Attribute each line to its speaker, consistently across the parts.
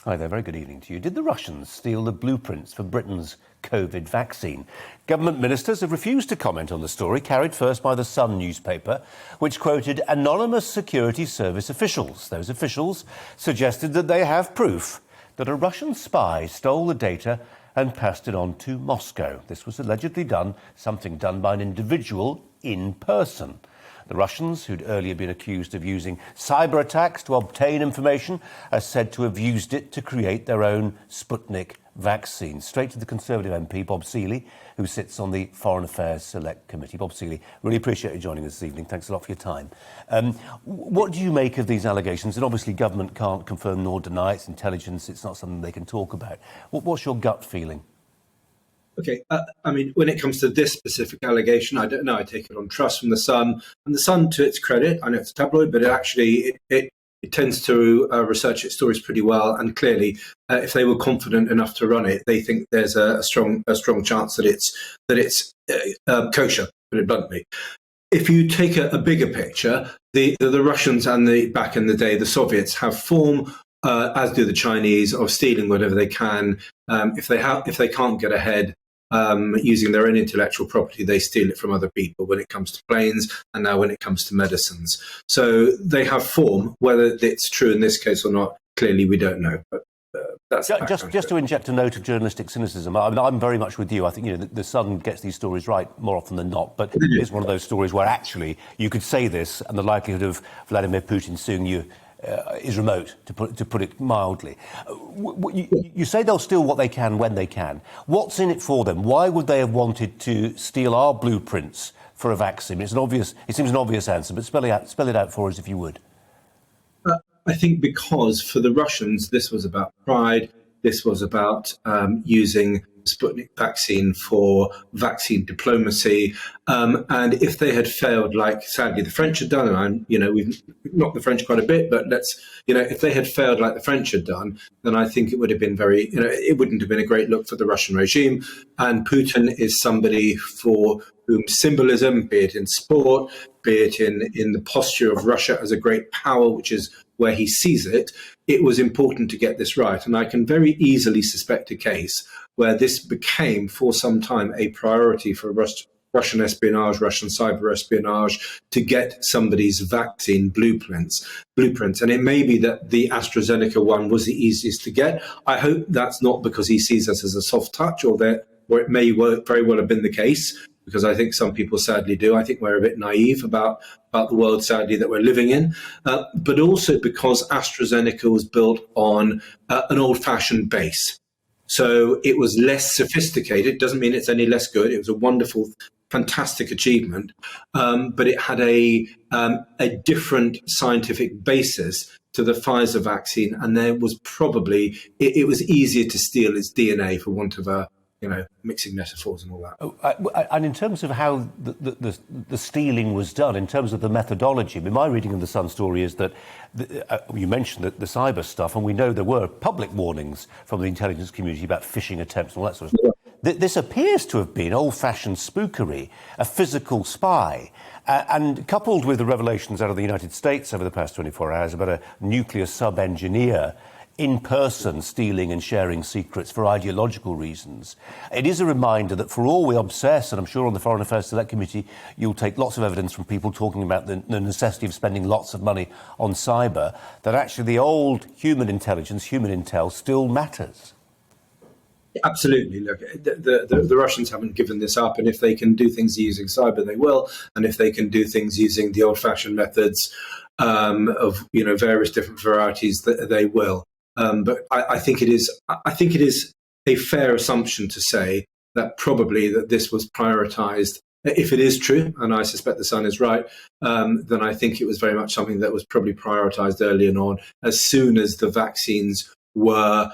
Speaker 1: Hi there, very good evening to you. Did the Russians steal the blueprints for Britain's COVID vaccine? Government ministers have refused to comment on the story, carried first by the Sun newspaper, which quoted anonymous security service officials. Those officials suggested that they have proof that a Russian spy stole the data and passed it on to Moscow. This was allegedly something done by an individual in person. The Russians, who'd earlier been accused of using cyber attacks to obtain information, are said to have used it to create their own Sputnik vaccine. Straight to the Conservative MP, Bob Seely, who sits on the Foreign Affairs Select Committee. Bob Seely, really appreciate you joining us this evening. Thanks a lot for your time. What do you make of these allegations? And obviously government can't confirm nor deny, it's intelligence, it's not something they can talk about. What's your gut feeling?
Speaker 2: Okay, I mean, when it comes to this specific allegation, I don't know. I take it on trust from the Sun, and the Sun, to its credit, I know it's a tabloid, but it tends to research its stories pretty well. And clearly, if they were confident enough to run it, they think there's a strong chance that it's kosher. Put it bluntly. If you take a bigger picture, the Russians and back in the day, the Soviets have form. As do the Chinese, of stealing whatever they can. If they can't get ahead using their own intellectual property, they steal it from other people when it comes to planes and now when it comes to medicines. So they have form. Whether it's true in this case or not, clearly we don't know. But that's
Speaker 1: just to inject a note of journalistic cynicism. I mean, I'm very much with you. I think the Sun gets these stories right more often than not. But it's one of those stories where actually you could say this, and the likelihood of Vladimir Putin suing you is remote, to put it mildly. You say they'll steal what they can when they can. What's in it for them? Why would they have wanted to steal our blueprints for a vaccine? It seems an obvious answer, but spell it out for us if you would.
Speaker 2: I think because for the Russians, this was about pride. This was about using Sputnik vaccine for vaccine diplomacy. And if they had failed, like sadly the French had done, and we've knocked the French quite a bit, but if they had failed like the French had done, then I think it would have been it wouldn't have been a great look for the Russian regime. And Putin is somebody for whom symbolism, be it in sport, be it in the posture of Russia as a great power, which is where he sees it, it was important to get this right. And I can very easily suspect a case where this became, for some time, a priority for Russian espionage, Russian cyber espionage, to get somebody's vaccine blueprints. And it may be that the AstraZeneca one was the easiest to get. I hope that's not because he sees us as a soft touch, or it may very well have been the case, because I think some people sadly do. I think we're a bit naive about the world, sadly, that we're living in. But also because AstraZeneca was built on an old-fashioned base. So it was less sophisticated. Doesn't mean it's any less good. It was a wonderful, fantastic achievement. But it had a different scientific basis to the Pfizer vaccine. And there was probably, it was easier to steal its DNA, for want of mixing metaphors and all that.
Speaker 1: And in terms of how the stealing was done, in terms of the methodology, I mean, my reading of the Sun story is that you mentioned the cyber stuff, and we know there were public warnings from the intelligence community about phishing attempts and all that sort of stuff. This appears to have been old-fashioned spookery, a physical spy, and coupled with the revelations out of the United States over the past 24 hours about a nuclear sub-engineer in person stealing and sharing secrets for ideological reasons. It is a reminder that for all we obsess, and I'm sure on the Foreign Affairs Select Committee you'll take lots of evidence from people talking about the necessity of spending lots of money on cyber, that actually the old human intelligence, human intel, still matters.
Speaker 2: Absolutely. Look, the Russians haven't given this up, and if they can do things using cyber, they will. And if they can do things using the old-fashioned methods of various different varieties, they will. But I think it is a fair assumption to say that probably that this was prioritised. If it is true, and I suspect the Sun is right, then I think it was very much something that was probably prioritised early and on, as soon as the vaccines were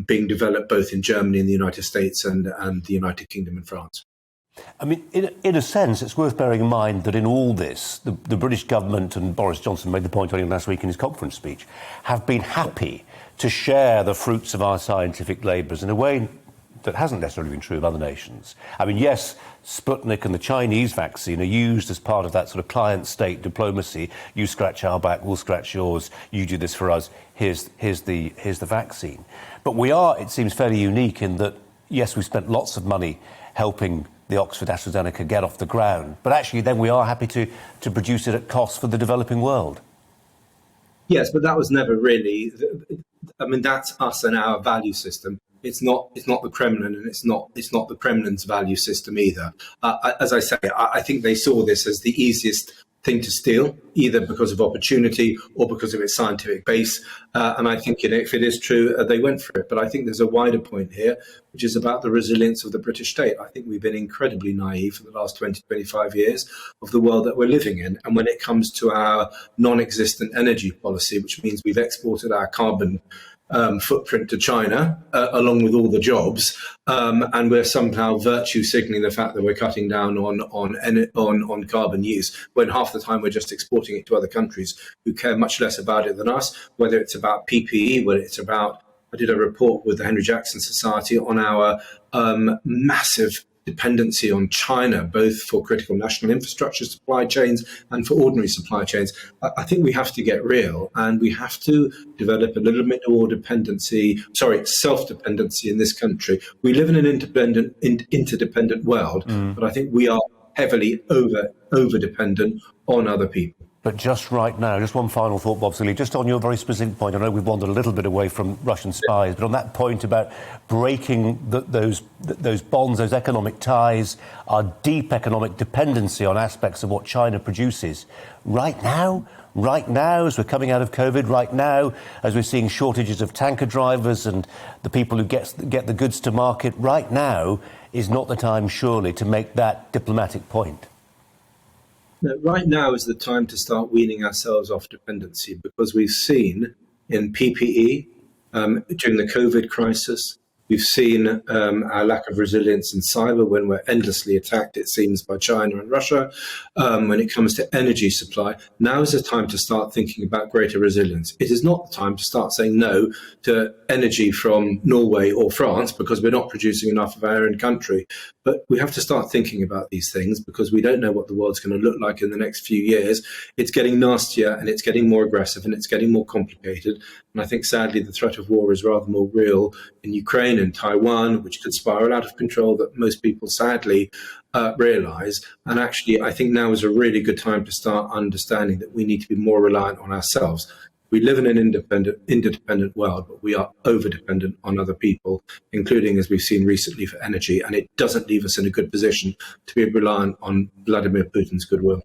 Speaker 2: being developed both in Germany and the United States and the United Kingdom and France.
Speaker 1: I mean, in a sense, it's worth bearing in mind that in all this, the British government, and Boris Johnson made the point on it last week in his conference speech, have been happy to share the fruits of our scientific labours in a way that hasn't necessarily been true of other nations. I mean, yes, Sputnik and the Chinese vaccine are used as part of that sort of client-state diplomacy. You scratch our back, we'll scratch yours. You do this for us. Here's the vaccine. But we are, it seems, fairly unique in that, yes, we spent lots of money helping the Oxford AstraZeneca get off the ground, but actually then we are happy to produce it at cost for the developing world.
Speaker 2: Yes, but that was never really. I mean, that's us and our value system. It's not the Kremlin, and it's not the Kremlin's value system either. As I say, I think they saw this as the easiest thing to steal, either because of opportunity or because of its scientific base. And I think, if it is true, they went for it. But I think there's a wider point here, which is about the resilience of the British state. I think we've been incredibly naive for the last 20, 25 years of the world that we're living in. And when it comes to our non-existent energy policy, which means we've exported our carbon footprint to China, along with all the jobs, and we're somehow virtue signaling the fact that we're cutting down on carbon use, when half the time we're just exporting it to other countries who care much less about it than us. Whether it's about PPE, whether it's about, I did a report with the Henry Jackson Society on our massive dependency on China, both for critical national infrastructure supply chains and for ordinary supply chains. I think we have to get real, and we have to develop a little bit more self-dependency in this country. We live in an interdependent world, but I think we are heavily over-dependent on other people.
Speaker 1: But just right now, just one final thought, Bob Seeley, just on your very specific point. I know we've wandered a little bit away from Russian spies, but on that point about breaking those bonds, those economic ties, our deep economic dependency on aspects of what China produces, right now, as we're coming out of COVID, right now, as we're seeing shortages of tanker drivers and the people who get the goods to market, right now is not the time, surely, to make that diplomatic point.
Speaker 2: No, right now is the time to start weaning ourselves off dependency, because we've seen in PPE during the COVID crisis, we've seen our lack of resilience in cyber when we're endlessly attacked, it seems, by China and Russia. When it comes to energy supply, now is the time to start thinking about greater resilience. It is not the time to start saying no to energy from Norway or France because we're not producing enough of our own country. But we have to start thinking about these things, because we don't know what the world's going to look like in the next few years. It's getting nastier, and it's getting more aggressive, and it's getting more complicated. And I think, sadly, the threat of war is rather more real in Ukraine and Taiwan, which could spiral out of control, that most people sadly realise. And actually, I think now is a really good time to start understanding that we need to be more reliant on ourselves. We live in an interdependent world, but we are over-dependent on other people, including, as we've seen recently, for energy. And it doesn't leave us in a good position to be reliant on Vladimir Putin's goodwill.